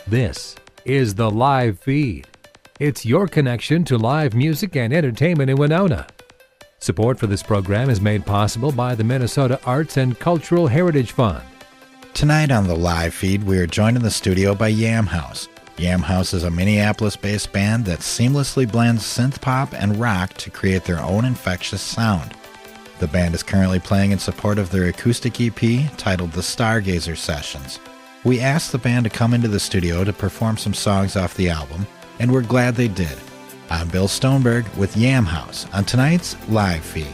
This is the live feed. It's your connection to live music and entertainment in Winona. Support for this program is made possible by the Minnesota Arts and Cultural Heritage Fund. Tonight on the live feed, we are joined in the studio by Yam Haus. Yam Haus is a Minneapolis-based band that seamlessly blends synthpop and rock to create their own infectious sound. The band is currently playing in support of their acoustic EP titled the Stargazer Sessions. We asked the band to come into the studio to perform some songs off the album, and we're glad they did. I'm Bill Stoneberg with Yam Haus on tonight's live feed.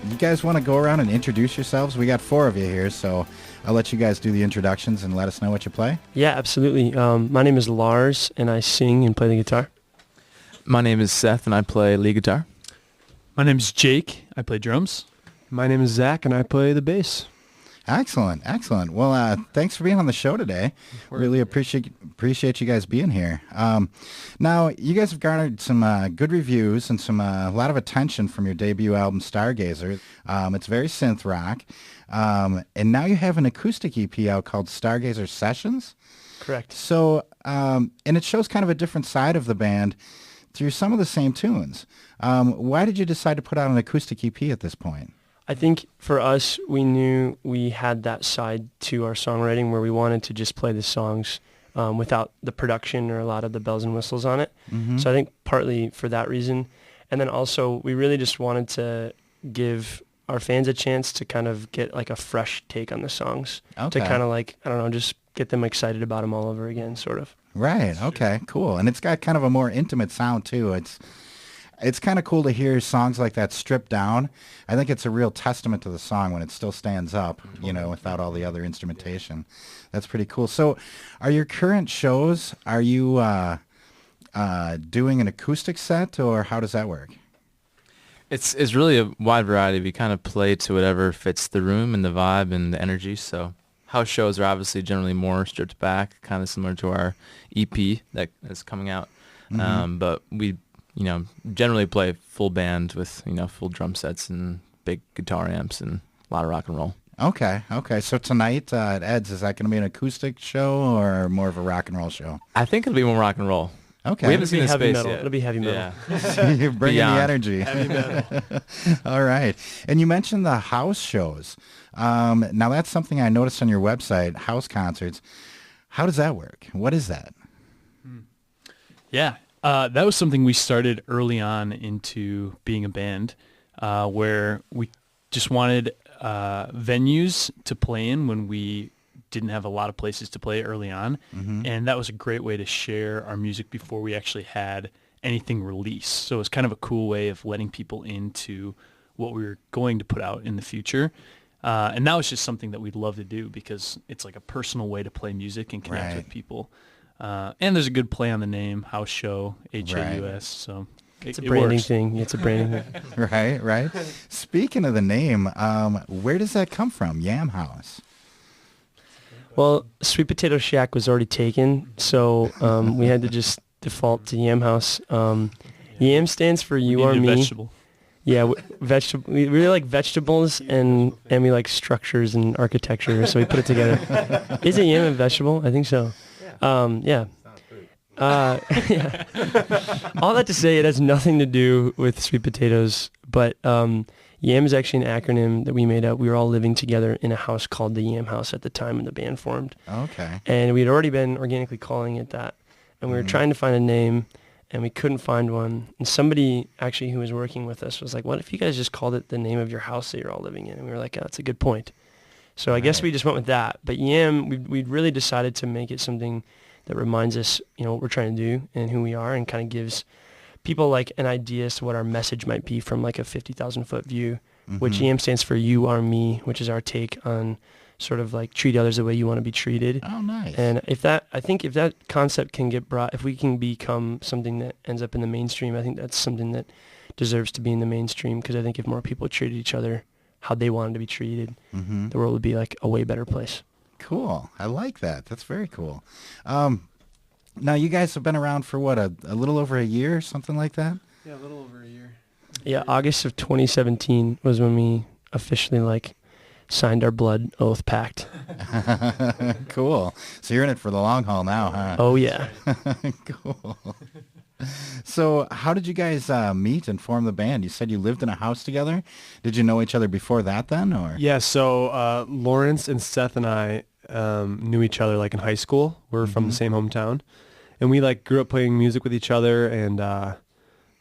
You guys want to go around and introduce yourselves? We got 4 of you here, so I'll let you guys do the introductions and let us know what you play. Yeah, absolutely. My name is Lars, and I sing and play the guitar. My name is Seth, and I play lead guitar. My name is Jake. I play drums. My name is Zach, and I play the bass. Excellent, excellent. Well, thanks for being on the show today. Really appreciate you guys being here. Now, you guys have garnered some good reviews and a lot of attention from your debut album, Stargazer. It's very synth rock. And now you have an acoustic EP out called Stargazer Sessions. Correct. So, and it shows kind of a different side of the band through some of the same tunes. Why did you decide to put out an acoustic EP at this point? I think for us, we knew we had that side to our songwriting where we wanted to just play the songs without the production or a lot of the bells and whistles on it. Mm-hmm. So I think partly for that reason. And then also we really just wanted to give our fans a chance to kind of get like a fresh take on the songs. Okay. To kind of like, I don't know, just get them excited about them all over again, sort of. Right. Okay, cool. And it's got kind of a more intimate sound too. It's kind of cool to hear songs like that stripped down. I think it's a real testament to the song when it still stands up, without all the other instrumentation. That's pretty cool. So are your current shows, are you doing an acoustic set, or how does that work? It's really a wide variety. We kind of play to whatever fits the room and the vibe and the energy. So house shows are obviously generally more stripped back, kind of similar to our EP that is coming out. Mm-hmm. But we generally play full band with, full drum sets and big guitar amps and a lot of rock and roll. Okay. So tonight at Ed's, is that going to be an acoustic show or more of a rock and roll show? I think it'll be more rock and roll. Okay. We haven't seen the space metal. yet. It'll be heavy metal. Yeah. You're bringing the energy. Heavy metal. All right. And you mentioned the house shows. Now that's something I noticed on your website, house concerts. How does that work? What is that? Yeah, that was something we started early on into being a band, where we just wanted venues to play in when we didn't have a lot of places to play early on. Mm-hmm. And that was a great way to share our music before we actually had anything released. So it was kind of a cool way of letting people into what we were going to put out in the future. And now it's just something that we'd love to do because it's like a personal way to play music and connect with people. And there's a good play on the name, house show, HAUS. Right. So it's a branding thing. It's a branding thing. Right. Speaking of the name, where does that come from, Yam Haus? Well, Sweet Potato Shack was already taken, so we had to just default to Yam Haus. Yam stands for you or me. Vegetable. Yeah, vegetable. We really like vegetables and we like structures and architecture, so we put it together. Is it yam a vegetable? I think so. Yeah. Yeah. All that to say, it has nothing to do with sweet potatoes, but YAM is actually an acronym that we made up. We were all living together in a house called the Yam Haus at the time when the band formed. Okay. And we had already been organically calling it that. And we were trying to find a name, and we couldn't find one. And somebody actually who was working with us was like, what if you guys just called it the name of your house that you're all living in? And we were like, oh, that's a good point. So I guess we just went with that. But YAM, we really decided to make it something that reminds us, what we're trying to do and who we are, and kind of gives people like an idea as to what our message might be from like a 50,000 foot view, which YAM stands for you are me, which is our take on sort of like treat others the way you want to be treated. Oh, nice. And if that concept can get brought, if we can become something that ends up in the mainstream, I think that's something that deserves to be in the mainstream, because I think if more people treated each other how they wanted to be treated, the world would be like a way better place. Cool. I like that. That's very cool. Now, you guys have been around for what, a little over a year, something like that? Yeah, a little over a year. Yeah, August of 2017 was when we officially signed our blood oath pact. Cool. So you're in it for the long haul now, huh? Oh, yeah. Cool. So how did you guys meet and form the band? You said you lived in a house together. Did you know each other before that then, or? Yeah, so Lawrence and Seth and I knew each other like in high school. We're from the same hometown. And we like grew up playing music with each other and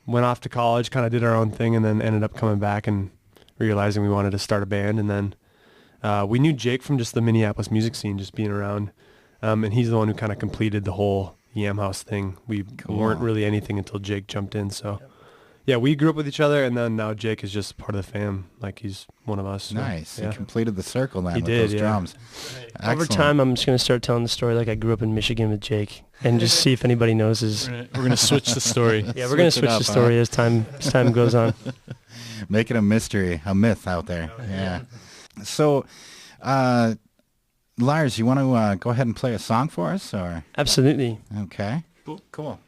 went off to college, kind of did our own thing, and then ended up coming back and realizing we wanted to start a band. And then we knew Jake from just the Minneapolis music scene, just being around. And he's the one who kind of completed the whole Yam Haus thing. We weren't really anything until Jake jumped in. So, yeah, we grew up with each other, and then now Jake is just part of the fam. Like, he's one of us. So, Nice. yeah. He completed the circle then with did, those yeah. drums. Over Excellent. time, I'm just going to start telling the story like I grew up in Michigan with Jake and just see if anybody knows his... We're gonna switch the story. Yeah, we're going to Switch it switch up, the story as time goes on. Make it a mystery, a myth out there. Yeah. So, Lars, you want to go ahead and play a song for us, or? Absolutely. Okay. Cool.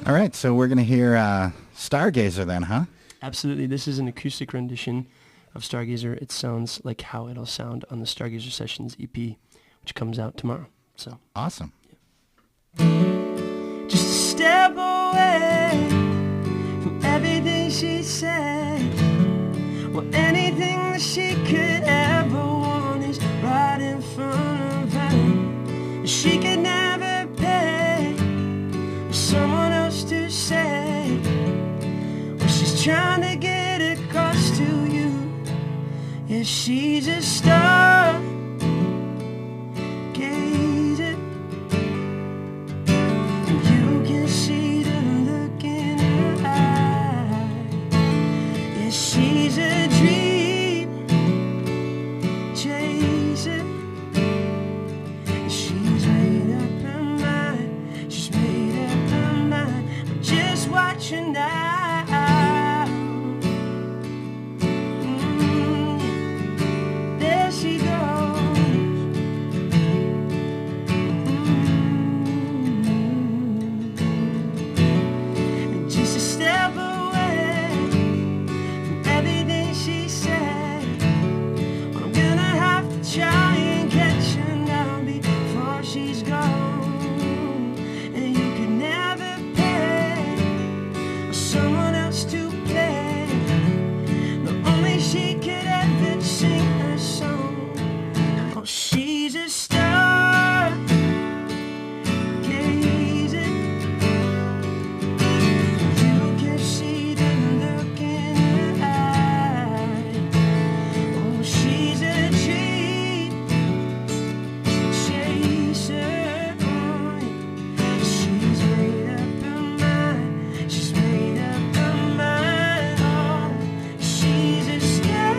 All right, so we're going to hear Stargazer then, huh? Absolutely. This is an acoustic rendition of Stargazer. It sounds like how it'll sound on the Stargazer Sessions EP, which comes out tomorrow. So Awesome. just a step away from everything she said. Well, anything that she could ever want is right in front of her. She could never pay for someone else to say what she's trying to get across to you. Yeah, she's a star. Gaze it. You can see the look in her eye. Yeah, she's a dream chaser. She's made up her mind. She's made up her mind. But just watch her now. There she goes. Just a step away from everything she said. I'm gonna have to try and catch her now before she's gone. And you could never pay for someone else to play. No, only she could ever sing her song. Oh, she's a star. Gaze it. You can see the look in her eye. Oh, she's a dream chaser. She's made up her mind. She's made up her mind. Oh, she's a star.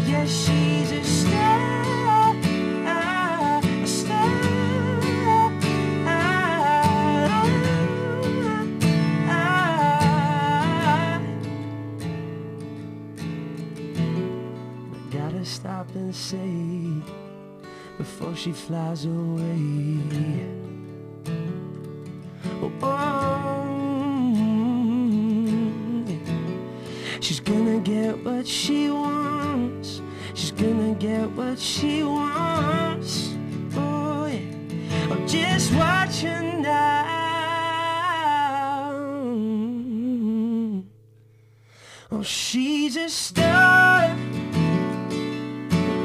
Yeah, she's a star, a star. Gotta stop and say before she flies away. She's gonna get what she wants. She's gonna get what she wants. Oh, yeah. Oh, just watch her now. Oh, she's a star.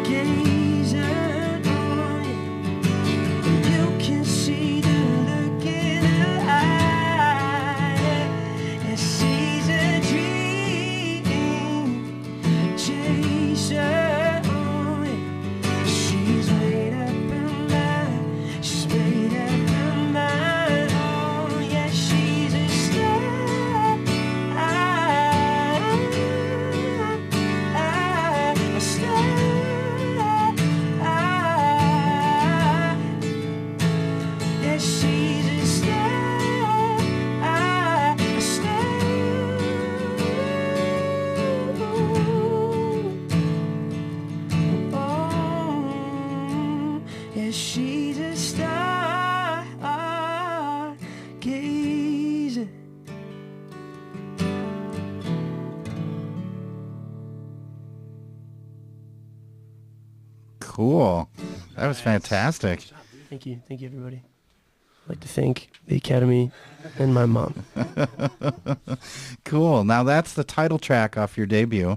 Gazer. Oh, yeah. You can see the look in her eye. And she's a dream chaser. Oh, yeah. She's made up her mind. She's made up her mind. Oh, yeah, she's a star. A star. Yeah, she's a star. A star. Oh, yeah, she's a star. Cool. That was fantastic. Thank you, everybody. I'd like to thank the Academy and my mom. Cool. Now that's the title track off your debut.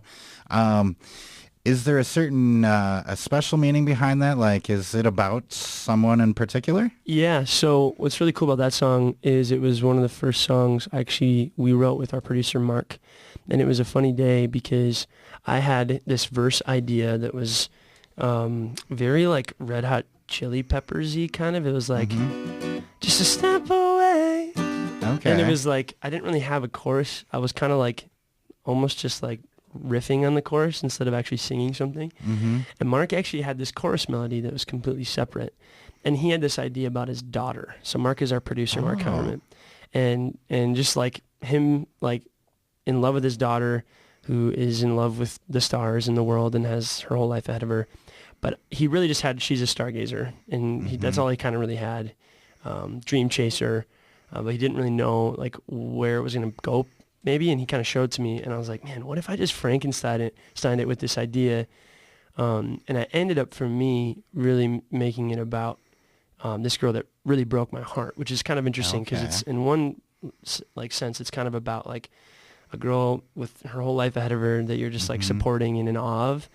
Is there a certain a special meaning behind that? Like, is it about someone in particular? Yeah. So what's really cool about that song is it was one of the first songs actually we wrote with our producer Mark, and it was a funny day because I had this verse idea that was very like Red Hot Chili Peppers-y kind of. It was like just a step away. Okay. And it was like I didn't really have a chorus. I was kind of like almost just like riffing on the chorus instead of actually singing something. And Mark actually had this chorus melody that was completely separate, and he had this idea about his daughter. So Mark is our producer, Mark Hellerman, and just like him, like in love with his daughter, who is in love with the stars in the world and has her whole life ahead of her. But he really just had she's a stargazer, and that's all he kind of really had. Dream chaser, but he didn't really know like where it was going to go. Maybe, and he kind of showed to me, and I was like, man, what if I just Frankenstein it with this idea? And I ended up, for me, really making it about this girl that really broke my heart, which is kind of interesting because it's in one like sense, it's kind of about like a girl with her whole life ahead of her that you're just like supporting and in awe of.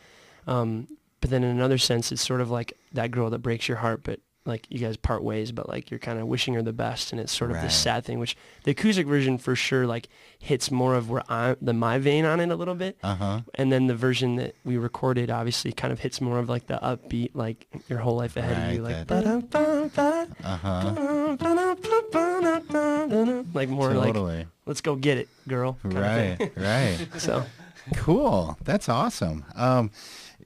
But then in another sense, it's sort of like that girl that breaks your heart, but like you guys part ways, but like you're kind of wishing her the best, and it's sort of this sad thing, which the acoustic version for sure like hits more of where my vein on it a little bit, and then the version that we recorded obviously kind of hits more of like the upbeat, like your whole life ahead of you, like like more like let's go get it, girl. Right. So cool. That's awesome.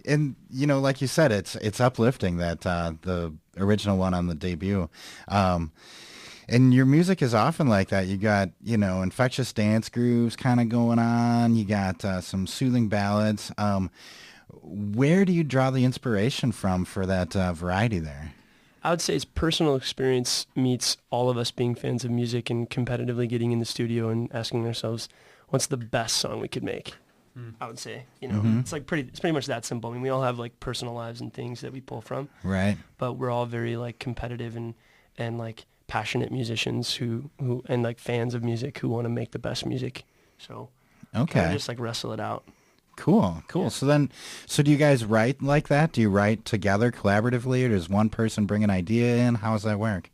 And you know, like you said, it's uplifting that the original one on the debut. And your music is often like that. You got, you know, infectious dance grooves kind of going on. You got some soothing ballads. Where do you draw the inspiration from for that variety there? I would say it's personal experience meets all of us being fans of music and competitively getting in the studio and asking ourselves, what's the best song we could make? I would say, you know, it's pretty much that simple. I mean, we all have like personal lives and things that we pull from, right? But we're all very like competitive and like passionate musicians who and like fans of music who want to make the best music. So just like wrestle it out. Cool. Yeah. So do you guys write like that? Do you write together collaboratively, or does one person bring an idea in? How does that work?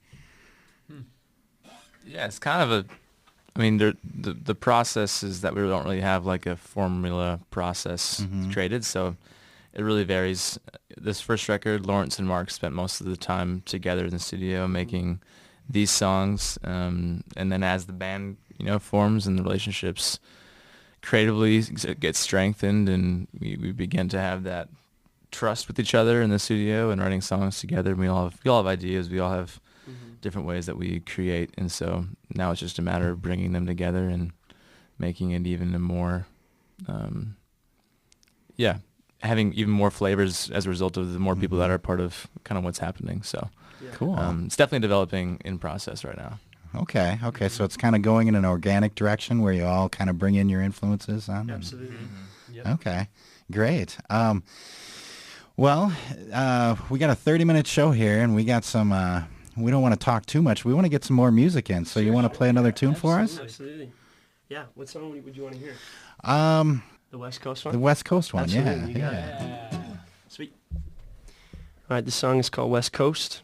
Yeah, it's kind of I mean, the process is that we don't really have like a formula process created, so it really varies. This first record, Lawrence and Mark spent most of the time together in the studio making these songs, and then as the band, you know, forms and the relationships creatively get strengthened, and we begin to have that trust with each other in the studio and writing songs together. We all have ideas. We all have different ways that we create, and so now it's just a matter of bringing them together and making it even more having even more flavors as a result of the more people that are part of kind of what's happening. So cool. It's definitely developing in process right now. Okay, so it's kind of going in an organic direction where you all kind of bring in your influences on. Absolutely. Yep. Okay, great. Well, we got a 30-minute show here, and we got some we don't want to talk too much. We want to get some more music in. So you want to play another tune for us? Absolutely. Yeah. What song would you want to hear? The West Coast one? The West Coast one, absolutely. Yeah. Sweet. All right, the song is called West Coast.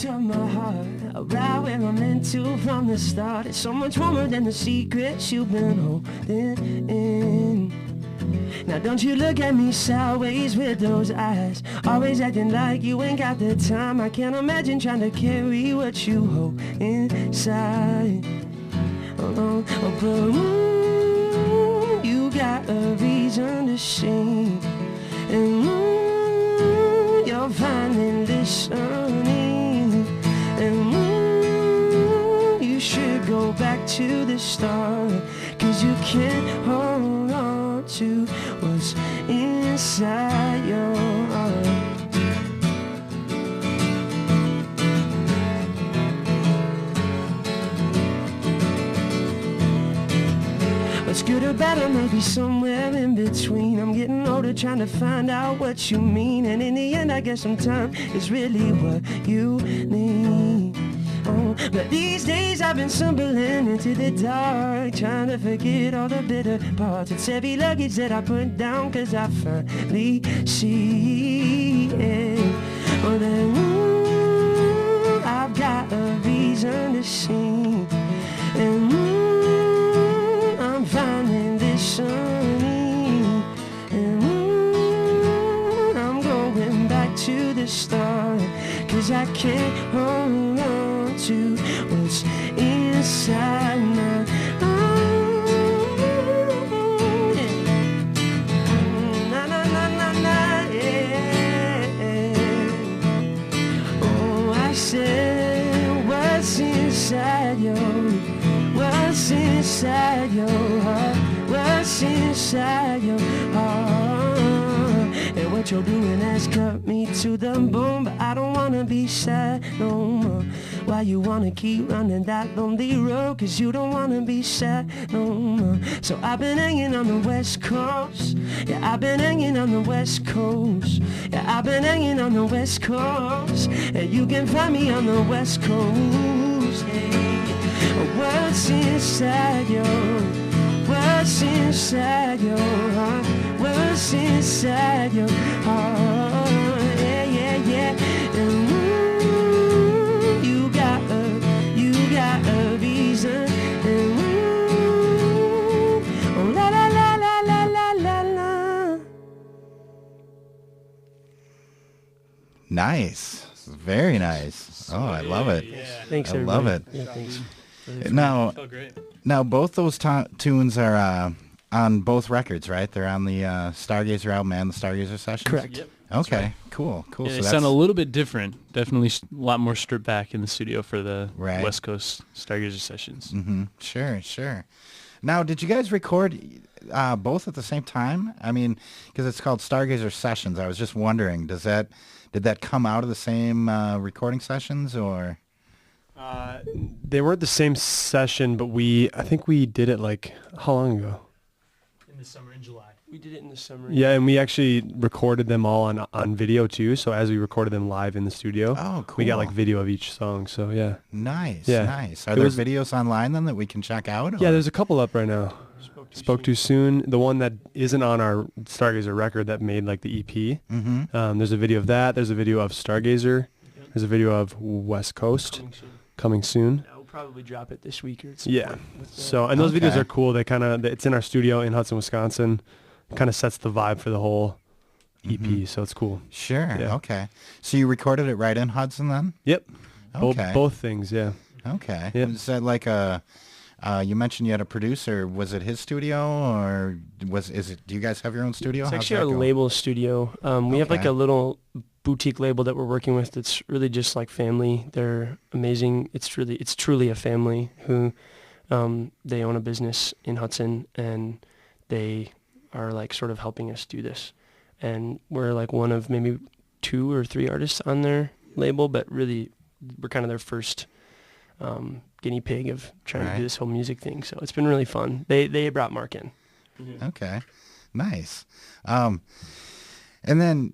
Of my heart, right where I'm meant to from the start. It's so much warmer than the secrets you've been holding in. Now don't you look at me sideways with those eyes, always acting like you ain't got the time. I can't imagine trying to carry what you hold inside. But you got a reason to sing, and you're finally listening. And you should go back to the start, 'cause you can't hold on to what's inside your heart. What's good or bad or maybe somewhere in between. I'm getting older trying to find out what you mean, and in the end I guess sometimes it's really what you need. Oh, but these days I've been stumbling into the dark, trying to forget all the bitter parts. It's heavy luggage that I put down, 'cause I finally see it. Oh, then I've got a reason to sing, and I'm finding this sunny, and I'm going back to the start, 'cause I can't hold on to what's inside my na na na na na, yeah. Oh, I said, what's inside what's inside your heart? What's inside your heart? And what you're doing has cut me to the bone, but I don't wanna be sad no more. Why you wanna keep running that lonely road? 'Cause you don't wanna be sad no more. So I've been hanging on the West Coast. Yeah, I've been hanging on the West Coast. Yeah, I've been hanging on the West Coast. And you can find me on the West Coast. Yeah. What's inside what's inside your heart? What's inside your heart? Yeah, yeah, yeah. And you got a reason. And oh, la la la la la la la la. Nice. Very nice. Oh, I love it. Yeah. Thanks, I everybody. love it. Yeah, thanks. Now, Felt great. now both those tunes are on both records, right? They're on the Stargazer album and the Stargazer Sessions? Correct. Yep. Okay, right. cool. Yeah, So they sound a little bit different. Definitely a lot more stripped back in the studio for the Right. West Coast Stargazer Sessions. Mm-hmm. Sure. Now, did you guys record both at the same time? I mean, because it's called Stargazer Sessions. I was just wondering, did that come out of the same recording sessions, or? They weren't the same session, but I think we did it like, how long ago? In the summer, in July. We did it in the summer. Yeah, and we actually recorded them all on video too. So as we recorded them live in the studio, Oh, cool. we got like video of each song. So yeah. Nice, Yeah. nice. Are It there was- videos online then that we can check out? Yeah, or- there's a couple up right now. Spoke Too Soon, the one that isn't on our Stargazer record that made like the EP. Mm-hmm. There's a video of that. There's a video of Stargazer. There's a video of West Coast coming soon. Yeah, we'll probably drop it this week or something. Yeah. So, and those videos Okay. are cool. They it's in our studio in Hudson, Wisconsin. Kind of sets the vibe for the whole EP. Mhm. So it's cool. Sure. Yeah. Okay. So you recorded it right in Hudson then? Yep. Okay. Both things. Yeah. Okay. Yep. Is that like you mentioned you had a producer. Was it his studio or do you guys have your own studio? It's How's actually that our go? label studio. We have like Okay. a little boutique label that we're working with that's really just like family. They're amazing. It's truly a family who they own a business in Hudson, and they are like sort of helping us do this. And we're like one of maybe 2 or 3 artists on their label, but really we're kind of their first guinea pig of trying to Right. do this whole music thing. So it's been really fun. They brought Mark in. Okay. Nice. And then,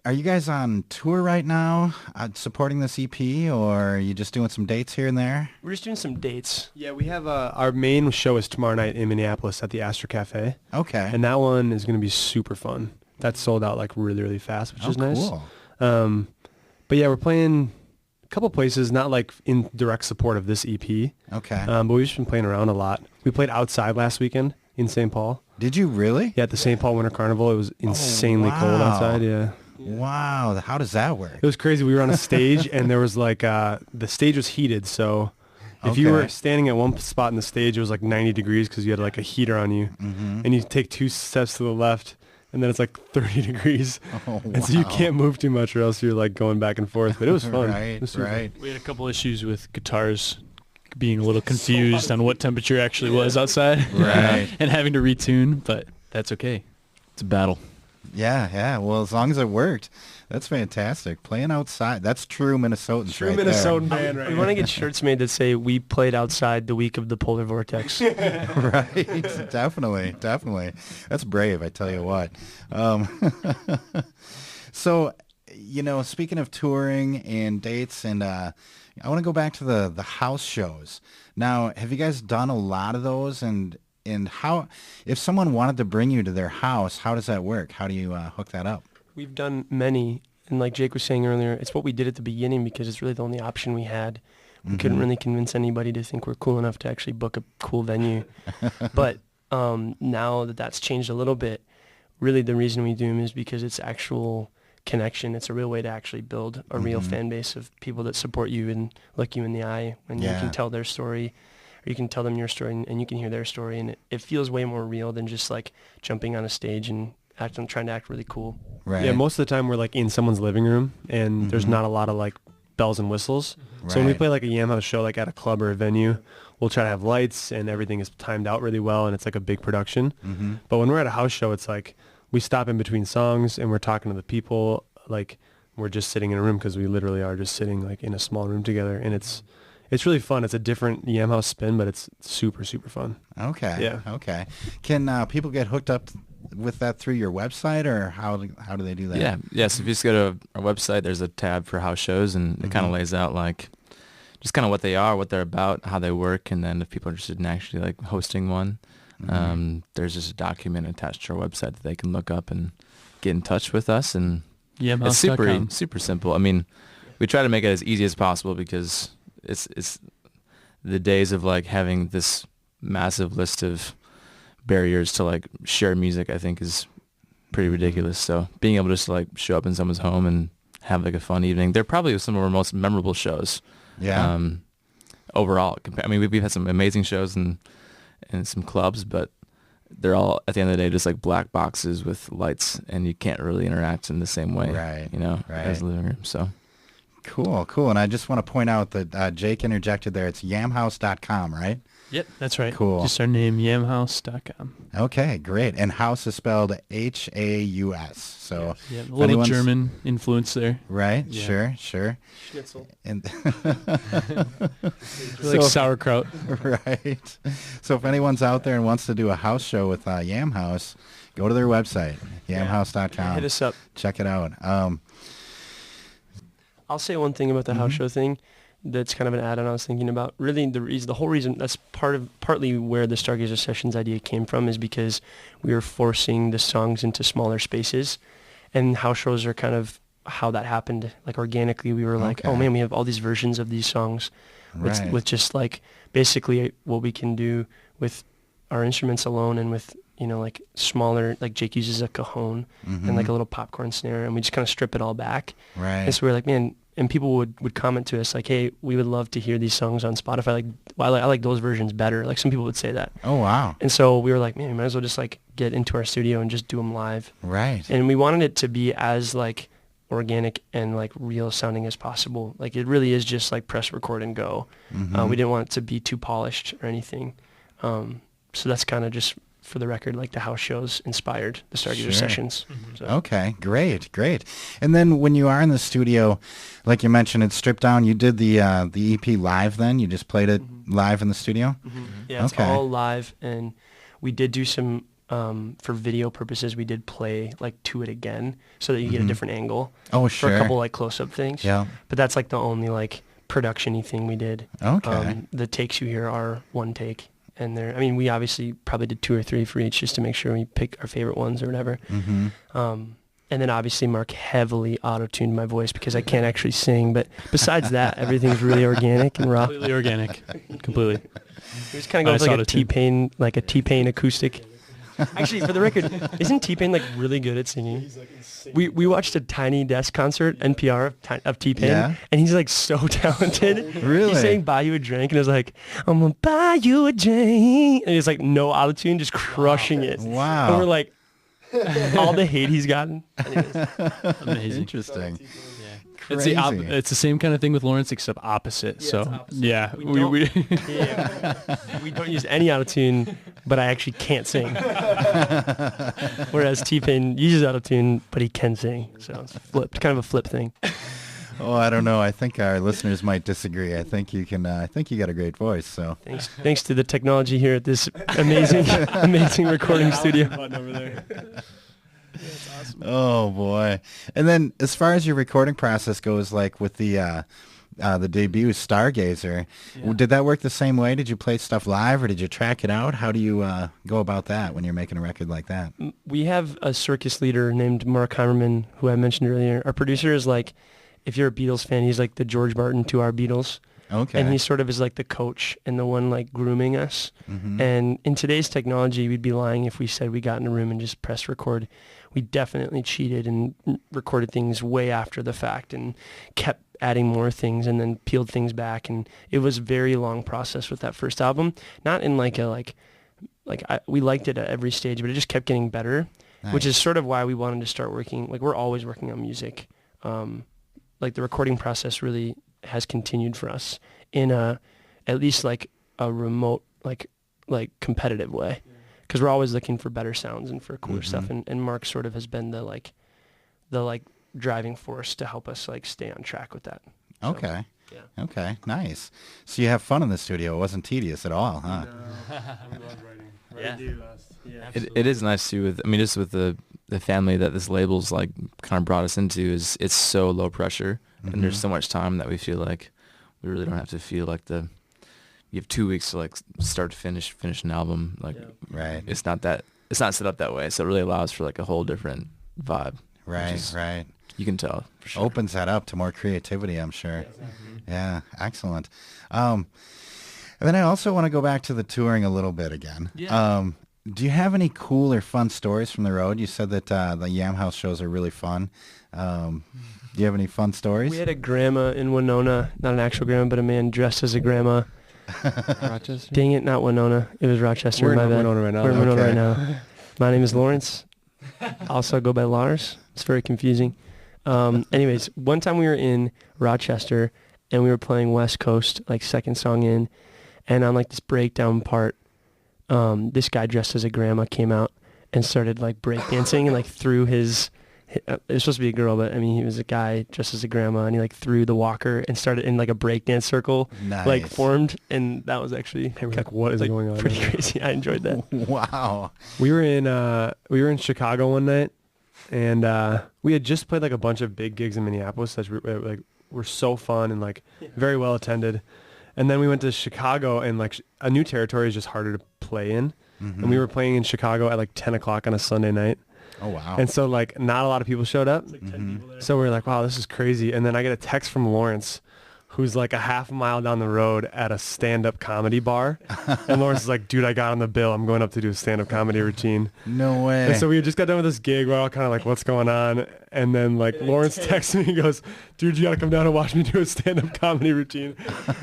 are you guys on tour right now supporting this EP, or are you just doing some dates here and there? We're just doing some dates. Yeah, we have our main show is tomorrow night in Minneapolis at the Astor Cafe, Okay. and that one is going to be super fun. That's sold out like really, really fast, which is nice. Cool. But yeah, we're playing a couple places, not like in direct support of this EP, Okay. but we've just been playing around a lot. We played outside last weekend in St. Paul. Did you really? Yeah, at the St. Paul Winter Carnival. It was insanely cold wow. outside. Yeah. Wow. How does that work? It was crazy. We were on a stage and there was like, the stage was heated. So if you were Okay. standing at one spot in the stage, it was like 90 degrees because you had like a heater on you. Mm-hmm. And you take 2 steps to the left and then it's like 30 degrees. Oh, And so you wow. can't move too much or else you're like going back and forth. But it was fun. Right, It was super right. We had a couple issues with guitars being a little confused on what temperature actually was outside. Right. And having to retune, but that's okay. It's a battle. Yeah. Well, as long as it worked, that's fantastic. Playing outside, that's true Minnesotans True right Minnesotan band, right? We want to get shirts made that say we played outside the week of the polar vortex. there. Right. Definitely. That's brave, I tell you what. So, speaking of touring and dates, and I want to go back to the house shows. Now, have you guys done a lot of those? And how, if someone wanted to bring you to their house, how does that work? How do you hook that up? We've done many, and like Jake was saying earlier, it's what we did at the beginning because it's really the only option we had. We couldn't really convince anybody to think we're cool enough to actually book a cool venue. But now that that's changed a little bit, really the reason we do them is because it's actual connection. It's a real way to actually build a real fan base of people that support you and look you in the eye when you can tell their story, or you can tell them your story and you can hear their story. And it feels way more real than just like jumping on a stage and trying to act really cool. Right. Yeah, most of the time we're like in someone's living room and there's not a lot of like bells and whistles. So when we play like a Yam Haus show like at a club or a venue, we'll try to have lights and everything is timed out really well and it's like a big production. But when we're at a house show, it's like we stop in between songs and we're talking to the people like we're just sitting in a room because we literally are just sitting like in a small room together, and it's really fun. It's a different Yam Haus spin, but it's super, super fun. Okay. Yeah. Okay. Can people get hooked up with that through your website, or how do they do that? Yeah. Yes. If you just go to our website, there's a tab for house shows, and it kind of lays out like just kind of what they are, what they're about, how they work, and then if people are interested in actually like hosting one, there's just a document attached to our website that they can look up and get in touch with us. And it's super simple. I mean, we try to make it as easy as possible because it's the days of like having this massive list of barriers to like share music, I think is pretty ridiculous. So being able to just like show up in someone's home and have like a fun evening, they're probably some of our most memorable shows. Yeah. Overall, I mean, we've had some amazing shows and some clubs, but they're all at the end of the day just like black boxes with lights, and you can't really interact in the same way, as the living room. So cool. And I just want to point out that Jake interjected there. It's yamhaus.com, right? Yep, that's right. Cool. Just our name, yamhaus.com. Okay, great. And house is spelled Haus. So yeah, a little German influence there. Right. Yeah. Sure. Schnitzel. And like sauerkraut. Right. So if anyone's out there and wants to do a house show with Yam Haus, go to their website, yamhaus.com. Hit us up. Check it out. I'll say one thing about the house show thing. That's kind of an add-on I was thinking about. Really, the whole reason, that's partly where the Stargazer Sessions idea came from, is because we were forcing the songs into smaller spaces, and house shows are kind of how that happened. Like organically, we were like, oh man, we have all these versions of these songs, with just like basically what we can do with our instruments alone, and with like smaller, like Jake uses a cajon and like a little popcorn snare, and we just kind of strip it all back. Right. And so we were like, man. And people would comment to us like, hey, we would love to hear these songs on Spotify. Like, well, I like those versions better. Like some people would say that. Oh, wow. And so we were like, man, we might as well just like get into our studio and just do them live. Right. And we wanted it to be as like organic and like real sounding as possible. Like it really is just like press record and go. We didn't want it to be too polished or anything. So that's kind of just, for the record, like the house shows inspired the Stargazer Sessions. So. Okay, great. And then when you are in the studio, like you mentioned, it's stripped down. You did the EP live then? You just played it live in the studio? Yeah, it's all live. And we did do some, for video purposes, we did play like to it again so that you get a different angle. Oh, sure. For a couple like close-up things. Yeah. But that's like the only like production-y thing we did. Okay. The takes you hear are one take. And we obviously probably did 2 or 3 for each just to make sure we pick our favorite ones or whatever. And then obviously Mark heavily auto-tuned my voice because I can't actually sing. But besides that, everything's really organic and raw. Completely organic. Completely. We just kind of go with like a T-Pain acoustic. Actually, for the record, isn't T-Pain like really good at singing? We watched a Tiny Desk concert, NPR of T-Pain, and he's like so talented. Really? He sang "Buy You a Drink" and it was like, "I'm gonna buy you a drink," and it's like no autotune, just crushing it. Wow. And we're like, all the hate he's gotten. Amazing. Interesting. crazy. It's the same kind of thing with Lawrence, except opposite. Yeah, so it's opposite. yeah, We don't use any autotune, but I actually can't sing. Whereas T-Pain uses autotune, but he can sing. So it's flipped, kind of a flip thing. Oh, I don't know. I think our listeners might disagree. I think you can. I think you got a great voice. So Thanks to the technology here at this amazing recording studio. Over there. Awesome. Oh boy! And then, as far as your recording process goes, like with the debut Stargazer, did that work the same way? Did you play stuff live, or did you track it out? How do you go about that when you're making a record like that? We have a circus leader named Mark Heimerman, who I mentioned earlier. Our producer is like, if you're a Beatles fan, he's like the George Martin to our Beatles. Okay. And he sort of is like the coach and the one like grooming us. Mm-hmm. And in today's technology, we'd be lying if we said we got in a room and just pressed record. We definitely cheated and recorded things way after the fact and kept adding more things and then peeled things back. And it was a very long process with that first album. Not in like a we liked it at every stage, but it just kept getting better, Nice. which is sort of why we wanted to start working. Like we're always working on music. Like the recording process really has continued for us in at least like a remote like competitive way, because we're always looking for better sounds and for cooler stuff, and Mark sort of has been the driving force to help us like stay on track with that. So, Okay. yeah. Okay. Nice. So you have fun in the studio. It wasn't tedious at all, huh? We love writing. Yeah. Writing best. Yeah. It is nice too. Just with the family that this label's like kind of brought us into, is it's so low pressure, and there's so much time that we feel like we really don't have to feel like you have 2 weeks to like start to finish an album. Like Right. it's not set up that way, so it really allows for like a whole different vibe. Right. Right. You can tell for sure. Opens that up to more creativity, I'm sure. Yeah. Excellent. And then I also want to go back to the touring a little bit again. Yeah. Do you have any cool or fun stories from the road? You said that the Yam Haus shows are really fun. Do you have any fun stories? We had a grandma in Winona, not an actual grandma, but a man dressed as a grandma. Rochester? Dang it, not Winona. It was Rochester. We're my in bad. Winona right now. We're in Winona Okay. right now. My name is Lawrence. Also go by Lars. It's very confusing. Anyways, one time we were in Rochester and we were playing West Coast, like second song in, and on like this breakdown part, this guy dressed as a grandma came out and started like breakdancing and like threw his it was supposed to be a girl, but I mean he was a guy dressed as a grandma, and he like threw the walker and started in like a breakdance circle, Nice. like formed, and that was actually Like, what is like, going on? pretty right now? crazy. I enjoyed that. Wow. We were in Chicago one night, and we had just played like a bunch of big gigs in Minneapolis that were so fun and like very well attended. And then we went to Chicago, and like a new territory is just harder to play in. And we were playing in Chicago at like 10 o'clock on a Sunday night. Oh, wow. And so like not a lot of people showed up. So we were like, wow, this is crazy. And then I get a text from Lawrence, who's like a half mile down the road at a stand-up comedy bar. And Lawrence is like, dude, I got on the bill. I'm going up to do a stand-up comedy routine. No way. And so we just got done with this gig. We're all kind of like, what's going on? And then like Lawrence texts me and goes, dude, you got to come down and watch me do a stand-up comedy routine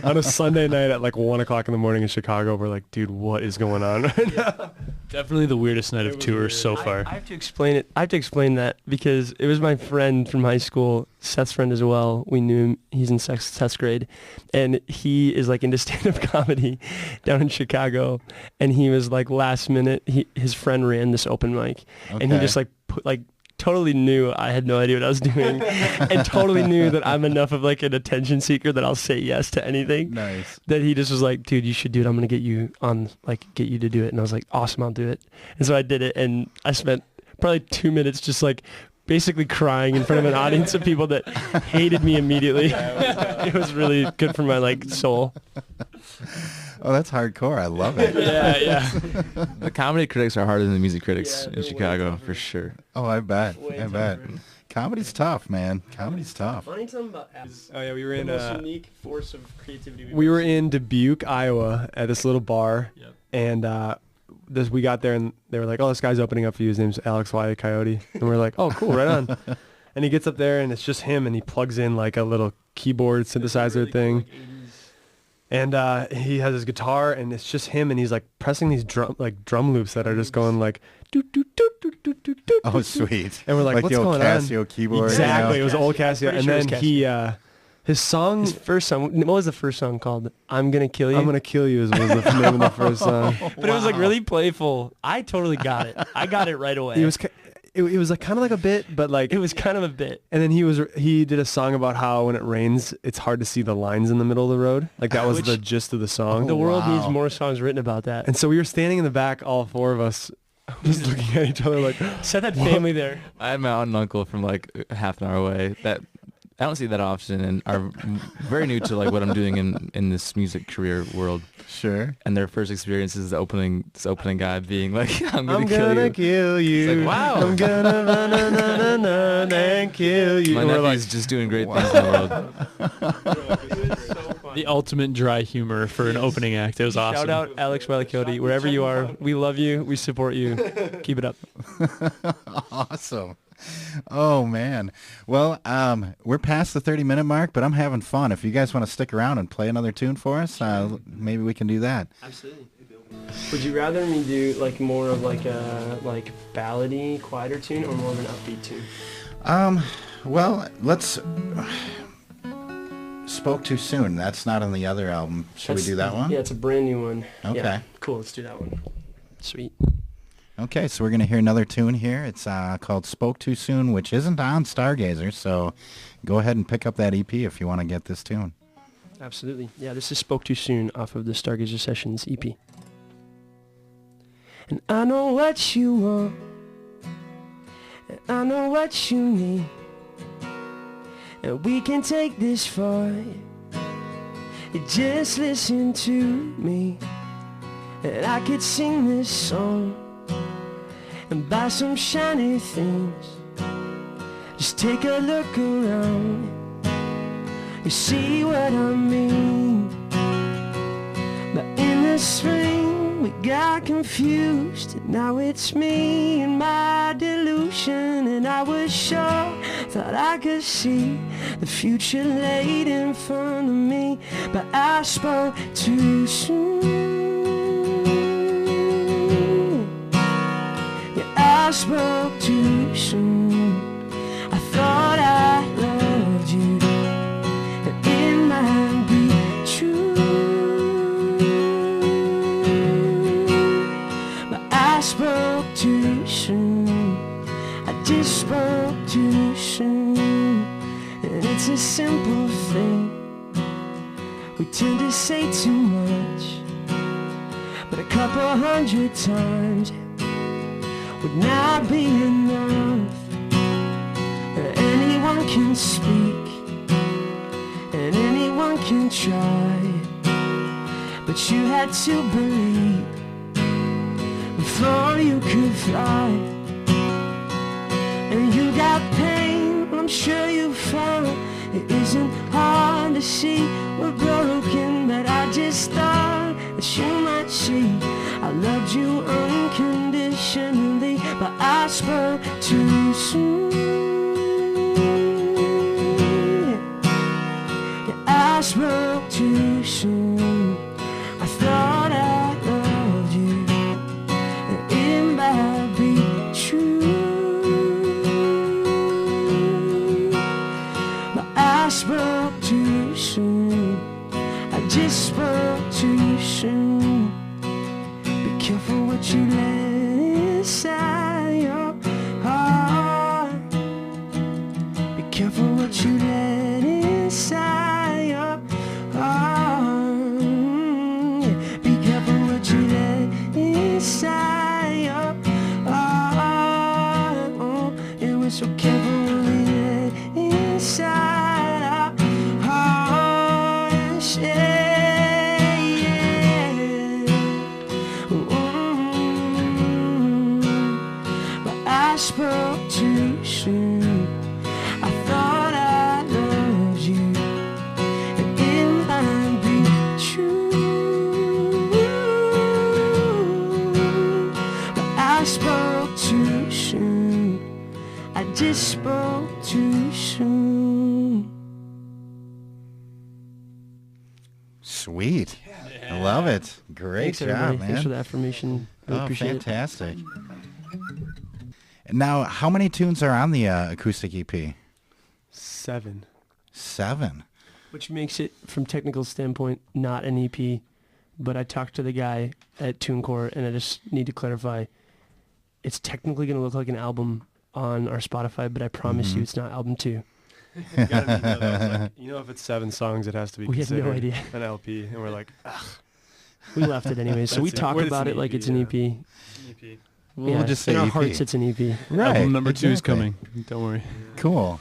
on a Sunday night at like 1 o'clock in the morning in Chicago. We're like, dude, what is going on right now? Definitely the weirdest night of tours so far. I have to explain it. I have to explain that because it was my friend from high school, Seth's friend as well. We knew him. He's in Seth's grade, and he is like into stand-up comedy down in Chicago. And he was like last minute. His friend ran this open mic, and he Okay. just like totally knew I had no idea what I was doing, and totally knew that I'm enough of like an attention seeker that I'll say yes to anything. Nice. That he just was like, dude, you should do it. I'm gonna get you to do it. And I was like, awesome, I'll do it. And so I did it, and I spent probably 2 minutes just like basically crying in front of an audience of people that hated me immediately. It was really good for my like soul. Oh, that's hardcore. I love it. Yeah. The comedy critics are harder than the music critics in Chicago, for sure. Oh, I bet. I bet. Comedy's tough, man. Comedy's tough. Funny something about apples. Oh yeah, we were in unique force of creativity. we were in Dubuque, Iowa, at this little bar, Yep. and we got there, and they were like, "Oh, this guy's opening up for you. His name's Alex Wiley Coyote," and we're like, "Oh, cool, right on." And he gets up there, and it's just him, and he plugs in like a little keyboard synthesizer thing, and he has his guitar, and it's just him, and he's like pressing these drum loops that are just going like Oh, sweet. And we're like what's the old going Casio on? keyboard. Exactly. You know? It was old Casio. Pretty And sure it then was his song, His first song. What was the first song called? I'm Gonna Kill You. I'm Gonna Kill You was the name of the first song. But it was like really playful. I totally got it. I got it right away. It was like kind of like a bit, but like It was kind of a bit. And then he did a song about how when it rains, it's hard to see the lines in the middle of the road. Like that was the gist of the song. The world wow. needs more songs written about that. And so we were standing in the back, all four of us, just looking at each other like, Set that family there. I had my aunt and uncle from like half an hour away that I don't see that often and are very new to like what I'm doing in this music career world. Sure. And their first experience is this opening guy being like, I'm I'm gonna kill you. It's like, wow. I'm gonna run and kill you. My And we're nephew's like, just doing great things in the world. The ultimate dry humor for an opening act. It was awesome. Shout out Alex Wellicody, wherever you are. We love you. We support you. Keep it up. Awesome. Oh man. Well, we're past the 30-minute mark, but I'm having fun. If you guys want to stick around and play another tune for us, maybe we can do that. Absolutely. Would you rather me do like more of like a ballady, quieter tune, or more of an upbeat tune? Well, let's Spoke Too Soon. That's not on the other album. Should we do that one? Yeah, it's a brand new one. Okay. Yeah, cool. Let's do that one. Sweet. Okay, so we're going to hear another tune here. It's called Spoke Too Soon, which isn't on Stargazer, so go ahead and pick up that EP if you want to get this tune. Absolutely. Yeah, this is Spoke Too Soon off of the Stargazer Sessions EP. And I know what you want, and I know what you need, and we can take this far. You just listen to me, and I could sing this song and buy some shiny things. Just take a look around, you see what I mean. But in the spring we got confused, and now it's me and my delusion. And I was sure, thought I could see the future laid in front of me, but I spoke too soon. I spoke too soon. I thought I loved you, and it might be true, but I spoke too soon. I just spoke too soon. And it's a simple thing, we tend to say too much, but a couple hundred times would not be enough. Anyone can speak, and anyone can try, but you had to believe before you could fly. And you got pain, I'm sure you found it isn't hard to see we're broken, but I just thought that you might see I loved you unconditionally, but I spoke too soon. Yeah, I spoke too soon. I thought I loved you, and it might be true, but I spoke too soon. I just spoke too soon. Be careful what you let inside your heart. Be careful what you let inside your heart. Be careful what you let inside your heart. Oh, and we're so careful what we let inside our hearts. Yeah. I spoke too soon. I thought I loved you, and it might be true, but I spoke too soon. I just spoke too soon. Sweet. I love it. Great Thanks, job, everybody. man. Thanks for the affirmation. Really Oh, appreciate fantastic. Now, how many tunes are on the acoustic EP? 7. 7. Which makes it, from technical standpoint, not an EP. But I talked to the guy at TuneCore, and I just need to clarify. It's technically going to look like an album on our Spotify, but I promise you it's not album 2. If it's 7 songs, it has to be We had no considered idea. an LP. And we're like, ugh. We left it anyway. So we talk about it like it's an EP. EP. We'll just say in our EP. hearts, it's an EP. Right. Album number 2 is exactly. coming. Don't worry. Cool.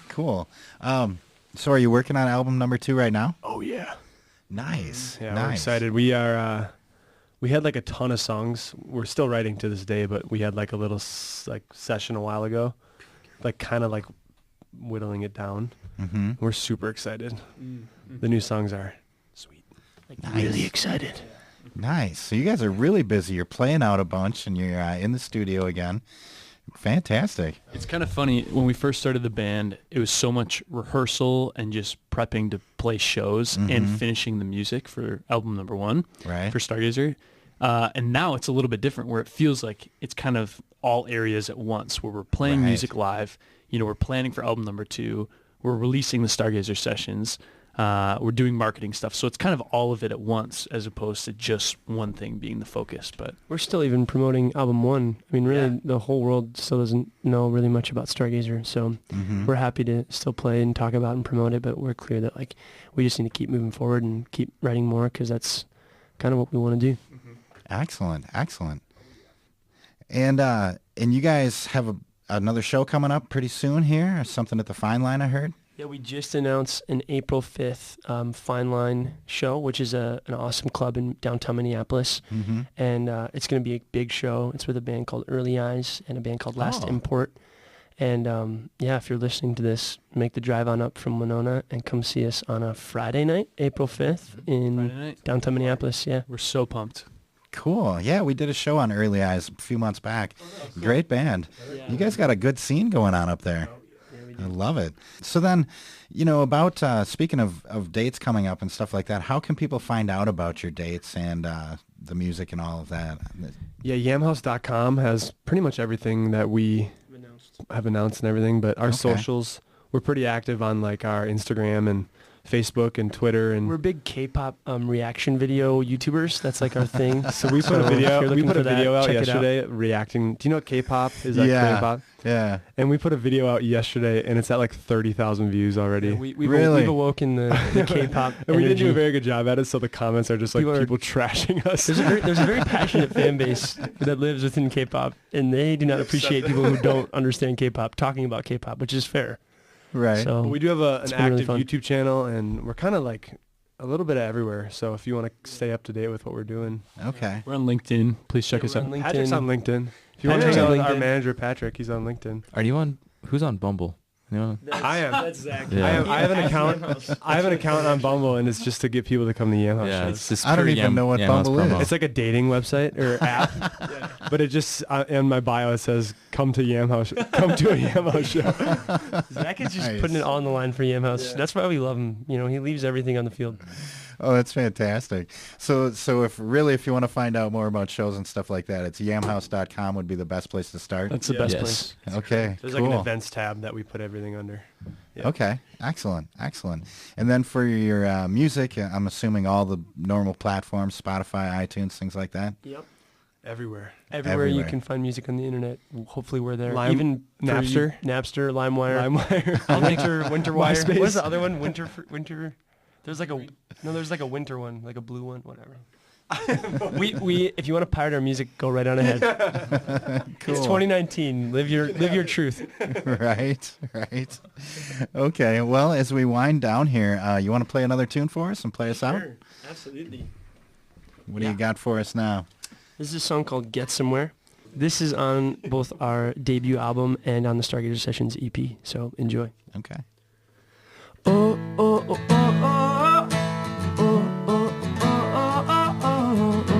So are you working on album number 2 right now? Oh, yeah. Nice. Yeah, nice. we're excited. We are. We had like a ton of songs. We're still writing to this day, but we had like a little session a while ago, like kind of like whittling it down. Mm-hmm. We're super excited. The new songs are sweet. Like Nice. really excited. Nice. So you guys are really busy. You're playing out a bunch, and you're in the studio again. Fantastic. It's kind of funny. When we first started the band, it was so much rehearsal and just prepping to play shows and finishing the music for album number 1 Right. for Stargazer. And now it's a little bit different where it feels like it's kind of all areas at once where we're playing Right. music live. We're planning for album number 2. We're releasing the Stargazer Sessions. We're doing marketing stuff. So it's kind of all of it at once as opposed to just one thing being the focus. But We're still even promoting album 1. I mean, really, the whole world still doesn't know really much about Stargazer. So we're happy to still play and talk about and promote it. But we're clear that like we just need to keep moving forward and keep writing more because that's kind of what we want to do. Excellent. And you guys have another show coming up pretty soon here, or something at the Fine Line, I heard? Yeah, we just announced an April 5th Fine Line show, which is an awesome club in downtown Minneapolis. And it's going to be a big show. It's with a band called Early Eyes and a band called Last Import. And if you're listening to this, make the drive on up from Winona and come see us on a Friday night, April 5th in downtown Minneapolis. Yeah. we're so pumped. Cool. Yeah, we did a show on Early Eyes a few months back. Great band. You guys got a good scene going on up there. I love it. So then, about speaking of dates coming up and stuff like that, how can people find out about your dates and the music and all of that? Yeah, yamhaus.com has pretty much everything that we have announced and everything, but our socials, we're pretty active on like our Instagram and Facebook and Twitter, and We're big K-pop reaction video YouTubers. That's like our thing. so we put a if video. you're We looking put a for that, video out check it out. yesterday reacting. Do you know what K-pop is? Like Yeah. K-pop, Yeah. and we put a video out yesterday, and it's at like 30,000 views already. We've Really? awoken the K-pop and we didn't do a energy. very good job at it, so the comments are just like People are- people trashing us. There's a very passionate fan base that lives within K-pop, and they do not appreciate people who don't understand K-pop talking about K-pop, which is fair. Right. So But we do have it's an been really active fun. YouTube channel, and we're kind of like a little bit of everywhere. So if you want to stay up to date with what we're doing, Okay. We're on LinkedIn. Please check us we're out. on LinkedIn. Patrick's on LinkedIn. If you want to Patrick's hang out on with our LinkedIn. manager Patrick, he's on LinkedIn. Are you on? Who's on Bumble? Anyone? I am. That's Zach. Yeah. I have an account. I have an account on Bumble, and it's just to get people to come to Yam House Yeah, shows. it's just I don't pure even know what Yam House Bumble is. promo. It's like a dating website or app, but it just in my bio it says come to Yam House, come to a Yam House show. Zach is just Nice. putting it all on the line for Yam House. That's why we love him. He leaves everything on the field. Oh, that's fantastic. So if you want to find out more about shows and stuff like that, it's yamhaus.com would be the best place to start. That's the Yeah. best Yes. place. Okay. There's cool. like an events tab that we put everything under. Yeah. Okay. Excellent. And then for your music, I'm assuming all the normal platforms, Spotify, iTunes, things like that. Yep. Everywhere. Everywhere you Everywhere. can find music on the internet, hopefully we're there. Lime- Even for Napster? you- Napster, LimeWire, LimeWire. Winterwire. MySpace. What's the other one? Winter. There's like a winter one, like a blue one, whatever. we if you want to pirate our music, go right on ahead. Cool. It's 2019. Live your truth. Right. Okay. Well, as we wind down here, you want to play another tune for us and play us out? Sure, absolutely. What do you got for us now? This is a song called Get Somewhere. This is on both our debut album and on the Stargazer Sessions EP, so enjoy. Okay. Oh, oh, oh, oh, oh, oh, oh, oh, oh, oh,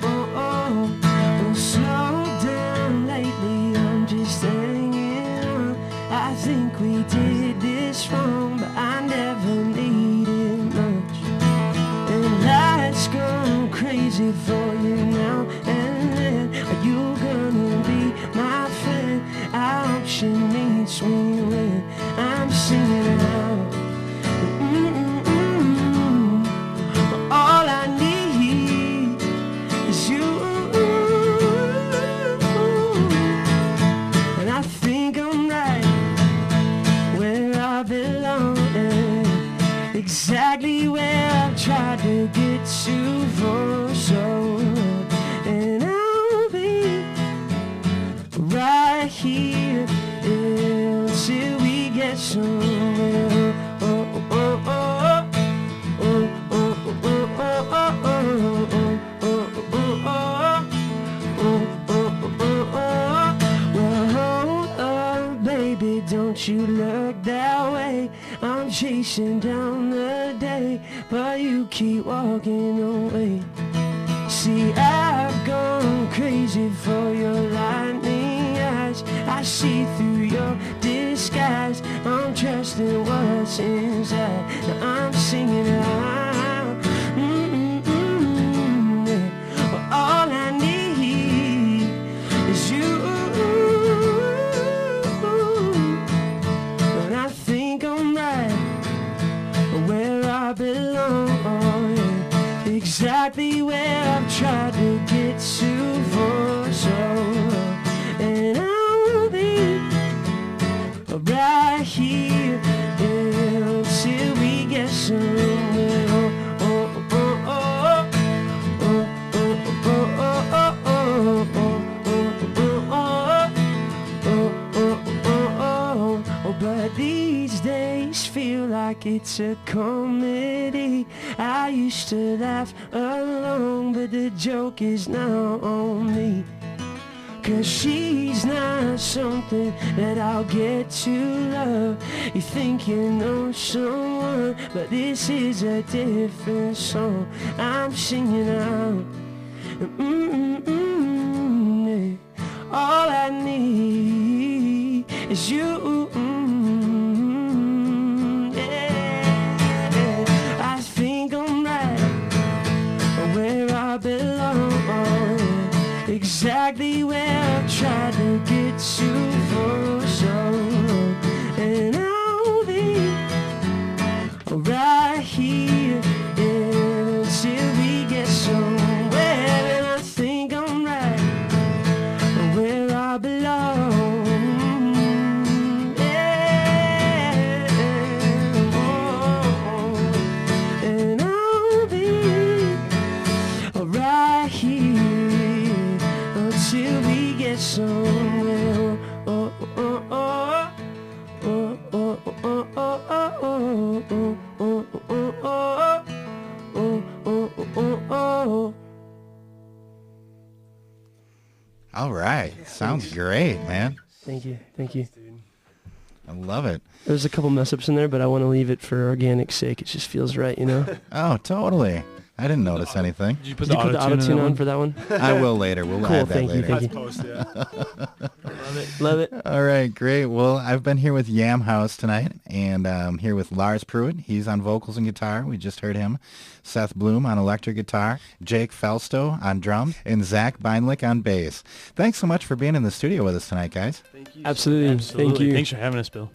oh, oh, slow down lately, I'm just hanging. I think we did this wrong, but I never needed much. And life's gone crazy for you now and then. Are you exactly where I've tried to get to for so long. And I'll be right here until we get somewhere. Oh, oh, oh, oh, oh, oh, oh, oh, oh, oh, don't you look that way. I'm chasing down the day, but you keep walking away. See, I've gone crazy for your lightning eyes. I see through your disguise. I'm trusting what's inside. Now I'm singing out. Yeah. Well, all I need is you. Exactly where I've tried to get to for so long. And I'll be right here until we get somewhere. Oh, oh, oh, oh, oh, oh, oh, oh, oh, oh, oh, but these days feel like it's a comedy. I used to laugh alone, but the joke is now on me. 'Cause she's not something that I'll get to love. You think you know someone, but this is a different song I'm singing out. Yeah. All I need is you. Exactly where I've tried to get to for so long. And I'll be right here until we get somewhere. And I think I'm right where I belong. Yeah. Oh. And I'll be right here till we get somewhere. Oh, oh, oh, oh, oh, oh, oh, oh, oh, oh, oh, oh, oh. All right. Sounds great, man. Thank you. Thank you. I love it. There's a couple mess-ups in there, but I want to leave it for organic sake. It just feels right, you know? Oh, totally. I didn't notice anything. Did you put Did the you put the auto-tune on for that one? I will later. We'll Cool, add that thank you, later. thank you. Post, yeah. Love it. Love it. All right, great. Well, I've been here with Yam Haus tonight, and I'm here with Lars Pruitt. He's on vocals and guitar. We just heard him. Seth Bloom on electric guitar, Jake Felstow on drums, and Zach Beinlich on bass. Thanks so much for being in the studio with us tonight, guys. Thank you. Absolutely. Thank you. Thanks for having us, Bill.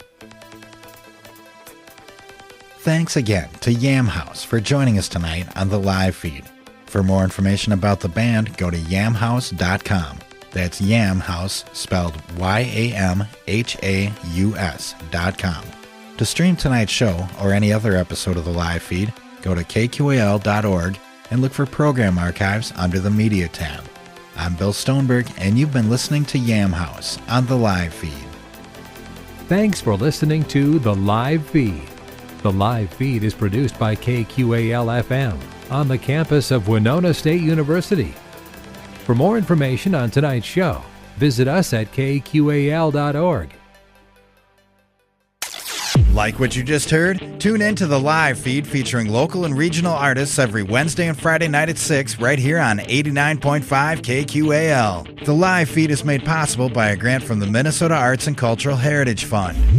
Thanks again to Yam Haus for joining us tonight on the live feed. For more information about the band, go to yamhaus.com. That's Yam Haus, spelled YAMHAUS.com. To stream tonight's show or any other episode of the live feed, go to KQAL.org and look for program archives under the Media tab. I'm Bill Stoneberg, and you've been listening to Yam Haus on the live feed. Thanks for listening to The Live Feed. The live feed is produced by KQAL-FM on the campus of Winona State University. For more information on tonight's show, visit us at kqal.org. Like what you just heard? Tune in to the live feed featuring local and regional artists every Wednesday and Friday night at 6 right here on 89.5 KQAL. The live feed is made possible by a grant from the Minnesota Arts and Cultural Heritage Fund.